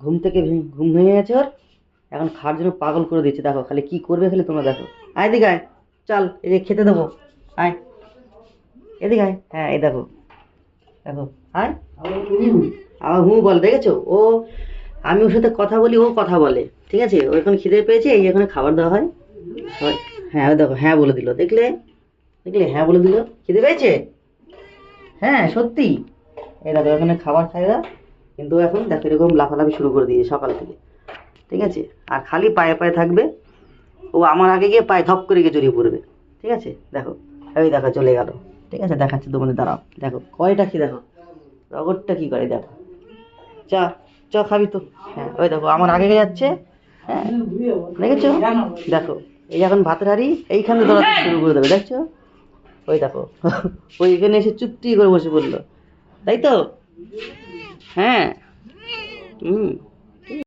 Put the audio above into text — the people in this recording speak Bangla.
ঘুম থেকে ঘুম ভেঙে গেছে ওর, এখন খাওয়ার জন্য পাগল করে দিচ্ছে। দেখো খালি কি করবে, খালি তোমরা দেখো। আয় দিকে আয়, চল এই যে খেতে দেবো, আয় এদিকে আয়। হ্যাঁ এই দেখো, দেখো আয়। আবার হুঁ বল, দেখেছো ও, আমি ওর সাথে কথা বলি ও কথা বলে, ঠিক আছে। ও এখন খিদে পেয়েছে, এই এখানে খাবার দেওয়া হয়। হ্যাঁ ওই দেখো হ্যাঁ বলে দিল, দেখলে দেখলে হ্যাঁ বলে দিল, খিদে পেয়েছে। হ্যাঁ সত্যি, এই দেখো এখানে খাবার খাই না, কিন্তু এখন দেখো এরকম লাফালাফি শুরু করে দিয়েছে সকাল থেকে, ঠিক আছে। আর খালি পায়ে পায়ে থাকবে, ও আমার আগে গিয়ে পায়ে ধপ করে গিয়ে জড়িয়ে পড়বে, ঠিক আছে। দেখো ওই দেখো চলে গেল, ঠিক আছে, দেখাচ্ছি তোমাদের, দাঁড়াও দেখো কয়টা কি, দেখো রগরটা কি করে দেখো। চ, চ খাবি তো। হ্যাঁ ওই দেখো আমার আগে গিয়ে যাচ্ছে, হ্যাঁ দেখেছো, দেখো এই এখন ভাতের হাঁড়ি এইখানে দৌড়াতে শুরু করে দেবে, দেখছো ওই দেখো। ওই এখানে এসে চুপটি করে বসে পড়লো, তাই তো। হ্যাঁ হুম।